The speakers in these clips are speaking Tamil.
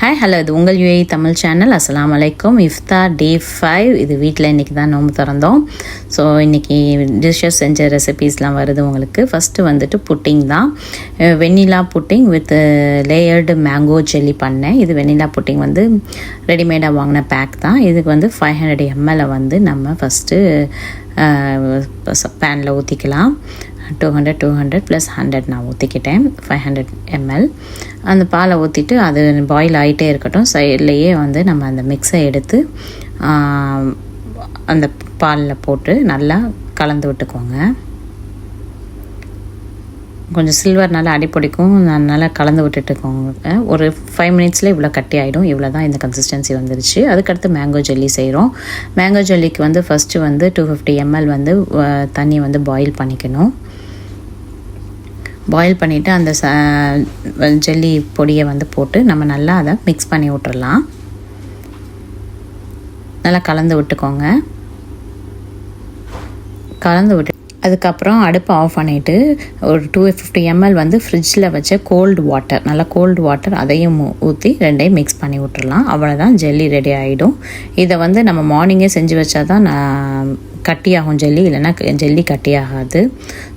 ஹாய் ஹலோ, இது உங்கள் யூஏ தமிழ் சேனல். அஸ்ஸலாமு அலைக்கும். இஃப்தார் டே 5. இது வீட்டில் இன்றைக்கி தான் நோம்பு திறந்தோம். ஸோ இன்றைக்கி டிஷ்ஷஸ் செஞ்ச ரெசிபீஸ்லாம் வருது உங்களுக்கு. ஃபஸ்ட்டு வந்துட்டு புட்டிங் தான். Vanilla pudding with layered mango jelly பண்ணேன். இது வெண்ணிலா புட்டிங் வந்து ரெடிமேடாக வாங்கின பேக் தான். இதுக்கு வந்து 500 ml வந்து நம்ம ஃபஸ்ட்டு பேனில் ஊற்றிக்கலாம். 200 ப்ளஸ் 100 நான் ஊற்றிக்கிட்டேன். 500 ml அந்த பாலை ஊற்றிட்டு அது பாயில் ஆகிட்டே இருக்கட்டும். சைட்லேயே வந்து நம்ம அந்த மிக்ஸை எடுத்து அந்த பாலில் போட்டு நல்லா கலந்து விட்டுக்கோங்க. கொஞ்சம் சில்வர்னால அடிப்பிடிக்கும், நல்லா கலந்து விட்டுட்டுக்கோங்க. ஒரு 5 மினிட்ஸில் இவ்வளோ கட்டி ஆகிடும். இவ்வளோ தான் இந்த கன்சிஸ்டன்சி வந்துருச்சு. அதுக்கடுத்து மேங்கோ ஜெல்லி செய்கிறோம். மேங்கோ ஜெல்லிக்கு வந்து ஃபஸ்ட்டு வந்து 250 ml வந்து தண்ணி வந்து பாயில் பண்ணிக்கணும். பாயில் பண்ணிவிட்டு அந்த ஜெல்லி பொடியை வந்து போட்டு நம்ம நல்லா அதை மிக்ஸ் பண்ணி விட்டுறலாம். நல்லா கலந்து விட்டுக்கோங்க. கலந்து விட்டு அதுக்கப்புறம் அடுப்பை ஆஃப் பண்ணிவிட்டு ஒரு 250 ml வந்து ஃப்ரிட்ஜில் வச்ச கோல்டு வாட்டர், நல்லா கோல்டு வாட்டர் அதையும் ஊற்றி ரெண்டையும் மிக்ஸ் பண்ணி விட்டுறலாம். அவ்வளோதான், ஜெல்லி ரெடி ஆகிடும். இதை வந்து நம்ம மார்னிங்கே செஞ்சு வச்சா தான் கட்டியாகும் ஜெல்லி, இல்லைன்னா ஜெல்லி கட்டியாகாது.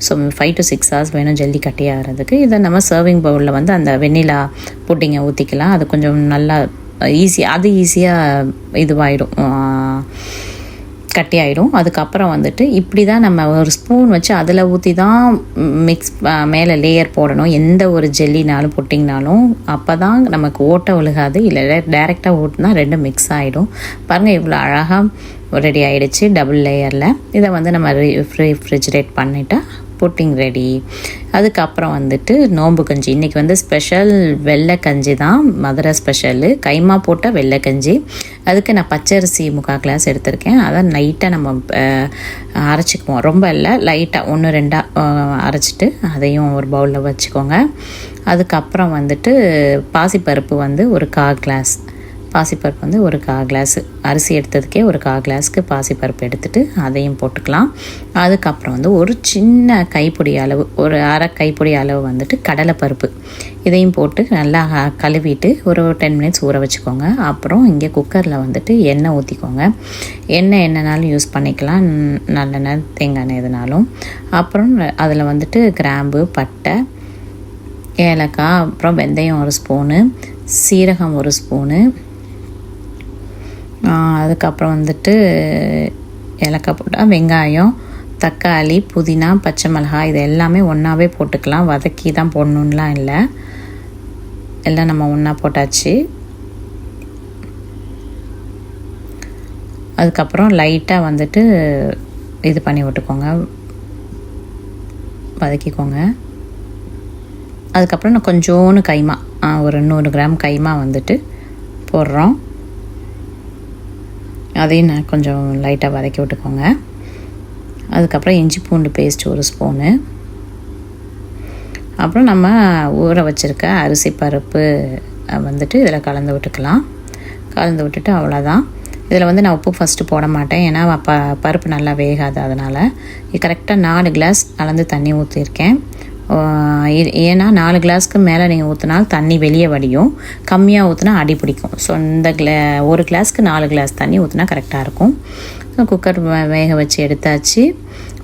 ஸோ 5 to 6 hours வேணும் ஜெல்லி கட்டியாகிறதுக்கு. இதை நம்ம சர்விங் பவுலில் வந்து அந்த வெண்ணிலா புட்டிங்கை ஊற்றிக்கலாம். அது கொஞ்சம் நல்லா ஈஸியாக இதுவாகிடும், கட்டி ஆகிடும். அதுக்கப்புறம் வந்துட்டு இப்படி தான் நம்ம ஒரு ஸ்பூன் வச்சு அதில் ஊற்றி தான் மிக்ஸ் மேலே லேயர் போடணும். எந்த ஒரு ஜெல்லினாலும் புட்டிங்னாலும் அப்போ தான் நமக்கு ஓட்டை விழுகாது. இல்லை டைரெக்டாக ஊட்டினா ரெண்டும் மிக்ஸ் ஆகிடும். பாருங்கள், இவ்வளோ அழகாக ரெடி ஆகிடுச்சு டபுள் லேயரில். இதை வந்து நம்ம ரெஃப்ரிஜரேட் பண்ணிட்டா புட்டிங் ரெடி. அதுக்கப்புறம் வந்துட்டு நோம்பு கஞ்சி. இன்றைக்கி வந்து ஸ்பெஷல் வெள்ளை கஞ்சி தான், மதுரை ஸ்பெஷலு கைமா போட்ட வெள்ளை கஞ்சி. அதுக்கு நான் பச்சரிசி 3/4 கிளாஸ் எடுத்திருக்கேன். அதை லைட்டாக நம்ம அரைச்சிக்குவோம். ரொம்ப இல்லை, லைட்டாக 1-2 அரைச்சிட்டு அதையும் ஒரு பவுலில் வச்சுக்கோங்க. அதுக்கப்புறம் வந்துட்டு பாசிப்பருப்பு வந்து ஒரு 1/4 கிளாஸ், பாசிப்பருப்பு வந்து ஒரு 1/4 கிளாஸு, அரிசி எடுத்ததுக்கே ஒரு 1/4 கிளாஸுக்கு பாசிப்பருப்பு எடுத்துகிட்டு அதையும் போட்டுக்கலாம். அதுக்கப்புறம் வந்து ஒரு சின்ன கைப்பிடி அளவு, ஒரு அரை கைப்பிடி அளவு வந்துட்டு கடலைப்பருப்பு, இதையும் போட்டு நல்லா கழுவிட்டு ஒரு 10 மினிட்ஸ் ஊற வச்சுக்கோங்க. அப்புறம் இங்கே குக்கரில் வந்துட்டு எண்ணெய் ஊற்றிக்கோங்க. எண்ணெய்னாலும் யூஸ் பண்ணிக்கலாம், நல்லெண்ணெய் தேங்காய் எண்ணெய் எதுனாலும். அப்புறம் அதில் வந்துட்டு கிராம்பு, பட்டை, ஏலக்காய், அப்புறம் வெந்தயம் 1 ஸ்பூனு, சீரகம் 1 ஸ்பூனு, அதுக்கப்புறம் வந்துட்டு ஏலக்காய் போட்டால் வெங்காயம், தக்காளி, புதினா, பச்சை மிளகாய் இது எல்லாமே ஒன்றாவே போட்டுக்கலாம். வதக்கி தான் போடணுன்னெலாம் இல்லை, எல்லாம் நம்ம ஒன்றா போட்டாச்சு. அதுக்கப்புறம் லைட்டாக வந்துட்டு இது பண்ணி விட்டுக்கோங்க, வதக்கிக்கோங்க. அதுக்கப்புறம் நான் கொஞ்சோன்னு கைமா, ஒரு 100 கிராம் கைமா வந்துட்டு போடுறோம். அதையும் நான் கொஞ்சம் லைட்டாக வதக்கி விட்டுக்கோங்க. அதுக்கப்புறம் இஞ்சி பூண்டு பேஸ்ட் 1 ஸ்பூனு, அப்புறம் நம்ம ஊற வச்சுருக்க அரிசி பருப்பு வந்துட்டு இதில் கலந்து விட்டுக்கலாம். கலந்து விட்டுட்டு அவ்வளோதான். இதில் வந்து நான் உப்பு ஃபஸ்ட்டு போட மாட்டேன், ஏன்னா பருப்பு நல்லா வேகாது. அதனால் கரெக்டாக 4 கிளாஸ் அளந்து தண்ணி ஊற்றிருக்கேன். ஏன்னா 4 கிளாஸ்க்கு மேலே நீங்கள் ஊற்றினாலும் தண்ணி வெளியே வடியும், கம்மியாக ஊற்றினா அடி பிடிக்கும். ஸோ இந்த ஒரு கிளாஸ்க்கு 4 கிளாஸ் தண்ணி ஊற்றினா கரெக்டாக இருக்கும். குக்கர் வேக வச்சு எடுத்தாச்சு.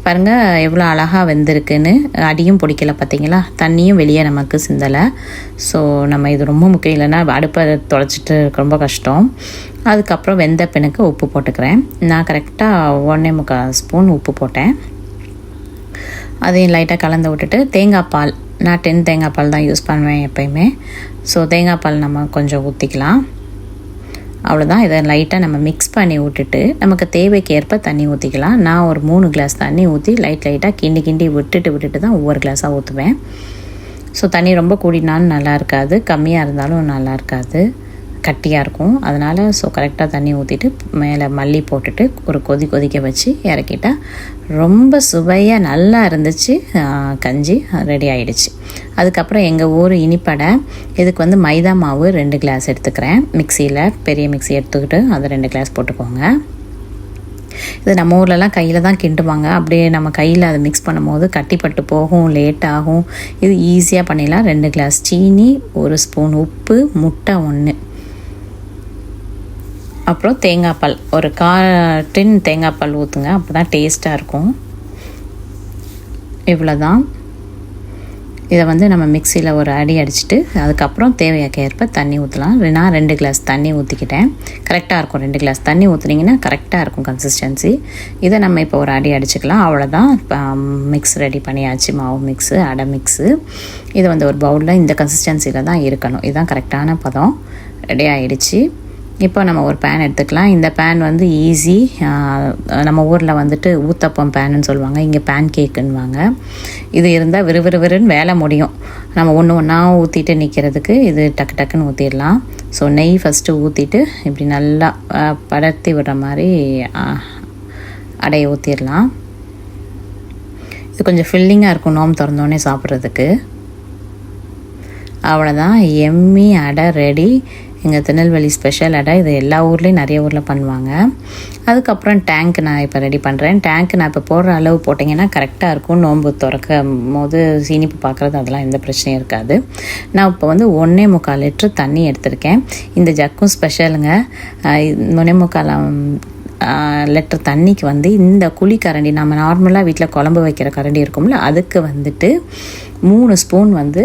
பாருங்கள் எவ்வளோ அழகாக வெந்திருக்குன்னு, அடியும் பிடிக்கல பார்த்தீங்களா, தண்ணியும் வெளியே நமக்கு சிந்தலை. ஸோ நம்ம இது ரொம்ப முக்கியம், இல்லைன்னா அடுப்பை தொலைச்சிட்டு ரொம்ப கஷ்டம். அதுக்கப்புறம் வெந்த பின்னுக்கு உப்பு போட்டுக்கிறேன். நான் கரெக்டாக 1.25 ஸ்பூன் உப்பு போட்டேன். அதையும் லைட்டாக கலந்து விட்டுட்டு தேங்காய் பால், நான் 10 தேங்காய் பால் தான் யூஸ் பண்ணுவேன் எப்போயுமே. ஸோ தேங்காய் பால் நம்ம கொஞ்சம் ஊற்றிக்கலாம். அவ்வளோதான். இதை லைட்டாக நம்ம மிக்ஸ் பண்ணி விட்டுட்டு நமக்கு தேவைக்கு ஏற்ப தண்ணி ஊற்றிக்கலாம். நான் ஒரு 3 கிளாஸ் தண்ணி ஊற்றி லைட்டாக கிண்டி விட்டுட்டு தான் ஒவ்வொரு கிளாஸாக ஊற்றுவேன். ஸோ தண்ணி ரொம்ப கூடினாலும் நல்லா இருக்காது, கம்மியாக இருந்தாலும் நல்லா இருக்காது, கட்டியாக இருக்கும். அதனால் ஸோ கரெக்டாக தண்ணி ஊற்றிட்டு மேலே மல்லி போட்டுட்டு ஒரு கொதிக்க வச்சு இறக்கிட்டால் ரொம்ப சுவையாக நல்லா இருந்துச்சு. கஞ்சி ரெடி ஆகிடுச்சு. அதுக்கப்புறம் எங்கள் ஊர் இனிப்படை, இதுக்கு வந்து மைதா மாவு 2 கிளாஸ் எடுத்துக்கிறேன். மிக்சியில் பெரிய மிக்சி எடுத்துக்கிட்டு அதை 2 கிளாஸ் போட்டுக்கோங்க. இது நம்ம ஊர்லலாம் கையில் தான் கிண்டுவாங்க. அப்படியே நம்ம கையில் அதை மிக்ஸ் பண்ணும்போது கட்டிப்பட்டு போகும், லேட் ஆகும். இது ஈஸியாக பண்ணிடலாம். 2 கிளாஸ் சீனி, 1 ஸ்பூன் உப்பு, முட்டை 1, அப்புறம் தேங்காய் பால் ஒரு டின் தேங்காய் பால் ஊற்றுங்க, அப்போ தான் டேஸ்ட்டாக இருக்கும். இவ்வளோ தான். இதை வந்து நம்ம மிக்சியில் ஒரு அடி அடிச்சுட்டு அதுக்கப்புறம் தேவையாக்க தண்ணி ஊற்றலாம். நான் 2 கிளாஸ் தண்ணி ஊற்றிக்கிட்டேன். கரெக்டாக இருக்கும். 2 கிளாஸ் தண்ணி ஊற்றுனீங்கன்னா கரெக்டாக இருக்கும் கன்சிஸ்டன்சி. இதை நம்ம இப்போ ஒரு அடி அடிச்சுக்கலாம். அவ்வளோதான். இப்போ மிக்ஸ் ரெடி பண்ணியாச்சு. மாவு மிக்ஸு, அடை மிக்ஸு. இது வந்து ஒரு பவுலில் இந்த கன்சிஸ்டன்சியில் தான் இருக்கணும். இதுதான் கரெக்டான பதம். ரெடி ஆகிடுச்சு. இப்போ நம்ம ஒரு பேன் எடுத்துக்கலாம். இந்த பேன் வந்து ஈஸி. நம்ம ஊரில் வந்துட்டு ஊத்தப்பம் பேனுன்னு சொல்லுவாங்க, இங்கே பேன் கேக்குன்னுவாங்க. இது இருந்தால் விறுவிறுன்னு வேலை முடியும். நம்ம ஒன்று ஒன்றா ஊற்றிட்டு நிற்கிறதுக்கு இது டக்கு டக்குன்னு ஊற்றிடலாம். ஸோ நெய் ஃபஸ்ட்டு ஊற்றிட்டு இப்படி நல்லா படர்த்தி விடுற மாதிரி அடையை ஊற்றிடலாம். இது கொஞ்சம் ஃபில்லிங்காக இருக்கும் நோம்பு திறந்தோடனே சாப்பிட்றதுக்கு. அவ்வளோதான். எம்மி அடை ரெடி. எங்கள் திருநெல்வேலி ஸ்பெஷல் அடை. இது எல்லா ஊர்லேயும் நிறைய ஊரில் பண்ணுவாங்க. அதுக்கப்புறம் டேங்க் நான் இப்போ ரெடி பண்ணுறேன். டேங்க் நான் இப்போ போடுற அளவு போட்டிங்கன்னா கரெக்டாக இருக்கும். நோன்பு திறக்கும் போது சீனிப்பு பார்க்குறது அதெல்லாம் எந்த பிரச்சனையும் இருக்காது. நான் இப்போ வந்து 1.25 லிட்டர் தண்ணி எடுத்திருக்கேன். இந்த ஜக்கும் ஸ்பெஷலுங்க. 1.25 லிட்டர் தண்ணிக்கு வந்து இந்த குழி கரண்டி, நம்ம நார்மலாக வீட்டில் குழம்பு வைக்கிற கரண்டி இருக்கும்ல, அதுக்கு வந்துட்டு 3 ஸ்பூன் வந்து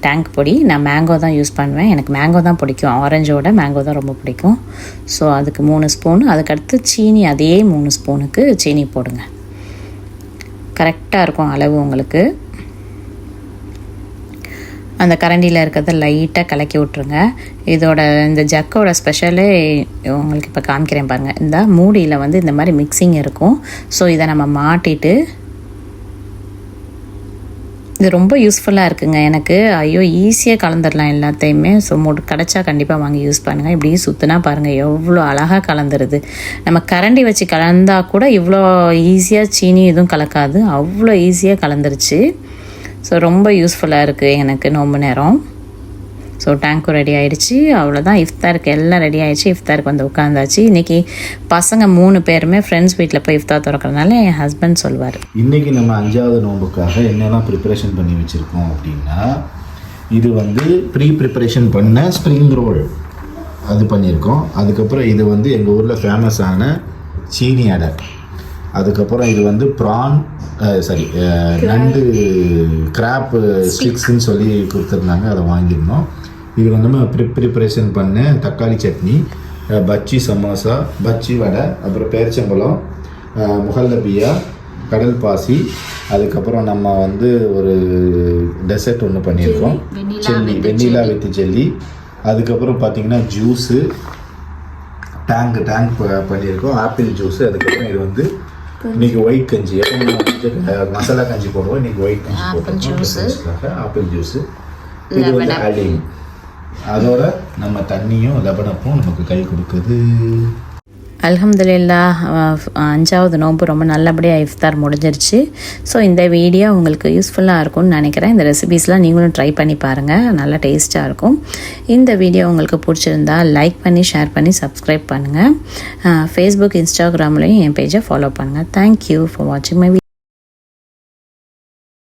டேங்க் பொடி. நான் மேங்கோ தான் யூஸ் பண்ணுவேன். எனக்கு மேங்கோ தான் பிடிக்கும். ஆரஞ்சோட மேங்கோ தான் ரொம்ப பிடிக்கும். ஸோ அதுக்கு 3 ஸ்பூன். அதுக்கடுத்து சீனி அதே 3 ஸ்பூனுக்கு சீனி போடுங்க. கரெக்டாக இருக்கும் அளவு உங்களுக்கு. அந்த கரண்டியில் இருக்கிறத லைட்டாக கலக்கி விட்ருங்க. இந்த ஜக்கோட ஸ்பெஷலே உங்களுக்கு இப்போ காமிக்கிறேன் பாருங்கள். இந்த மூடியில் வந்து இந்த மாதிரி மிக்சிங் இருக்கும். ஸோ இதை நம்ம மாட்டிட்டு, இது ரொம்ப யூஸ்ஃபுல்லாக இருக்குங்க எனக்கு. ஐயோ, ஈஸியாக கலந்துடலாம் எல்லாத்தையுமே. ஸோ கிடச்சா கண்டிப்பாக வாங்கி யூஸ் பண்ணுங்கள். இப்படி சுற்றுனா பாருங்கள் எவ்வளோ அழகாக கலந்துருது. நம்ம கரண்டி வச்சு கலந்தால் கூட இவ்வளோ ஈஸியாக சீனி எதுவும் கலக்காது. அவ்வளோ ஈஸியாக கலந்துருச்சு. ஸோ ரொம்ப யூஸ்ஃபுல்லாக இருக்குது எனக்கு நோம்பு நேரம். ஸோ டேங்க்கும் ரெடி ஆகிடுச்சு. அவ்வளோதான். இஃப்தாருக்கு எல்லாம் ரெடி ஆகிடுச்சு. இஃப்தாருக்கு வந்து உட்காந்தாச்சு. இன்றைக்கி பசங்க 3 பேருமே ஃப்ரெண்ட்ஸ் வீட்டில் போய் இஃப்தார் திறக்கிறதுனால என் ஹஸ்பண்ட் சொல்வார். இன்றைக்கி நம்ம 5வது நோம்புக்காக என்னெல்லாம் ப்ரிப்பரேஷன் பண்ணி வச்சுருக்கோம் அப்படின்னா, இது வந்து ப்ரிப்பரேஷன் பண்ண ஸ்ப்ரிங் ரோல் அது பண்ணியிருக்கோம். அதுக்கப்புறம் இது வந்து எங்கள் ஊரில் ஃபேமஸான சீனி அடை. அதுக்கப்புறம் இது வந்து நண்டு கிராப் ஸ்டிக்ஸ்ன்னு சொல்லி கொடுத்துருந்தாங்க, அதை வாங்கியிருந்தோம். இது வந்து நம்ம ப்ரிப்பரேஷன் பண்ண தக்காளி சட்னி, பச்சி சமோசா, பச்சி வடை, அப்புறம் பேரிச்சம்பழம், முகல்லபியா, கடல் பாசி. அதுக்கப்புறம் நம்ம வந்து ஒரு டெசர்ட் ஒன்று பண்ணியிருக்கோம், வெண்ணிலா வித் ஜெல்லி. அதுக்கப்புறம் பார்த்திங்கன்னா ஜூஸு, டேங்க் பண்ணியிருக்கோம், ஆப்பிள் ஜூஸு. அதுக்கப்புறம் இது வந்து இன்றைக்கி ஒயிட் கஞ்சி. எப்போ மசாலா கஞ்சி போடுவோம், இன்றைக்கி ஒயிட் கஞ்சி போட்டுருக்கோம். Apple juice. இது வந்து அலிம். அதோட நம்ம தண்ணியும் லெபனப்பும் நமக்கு கை கொடுக்குது. அல்ஹம்துலில்லாஹ். 5வது நோன்பு ரொம்ப நல்லபடியாக இஃப்தார் முடிஞ்சிருச்சு. ஸோ இந்த வீடியோ உங்களுக்கு யூஸ்ஃபுல்லாக இருக்கும்னு நினைக்கிறேன். இந்த ரெசிபீஸ்லாம் நீங்களும் ட்ரை பண்ணி பாருங்கள், நல்லா டேஸ்ட்டாக இருக்கும். இந்த வீடியோ உங்களுக்கு பிடிச்சிருந்தா லைக் பண்ணி, ஷேர் பண்ணி, சப்ஸ்கிரைப் பண்ணுங்கள். ஃபேஸ்புக், இன்ஸ்டாகிராம்லேயும் என் பேஜை ஃபாலோ பண்ணுங்கள். தேங்க்யூ ஃபார் வாட்சிங் மை வீடியோ.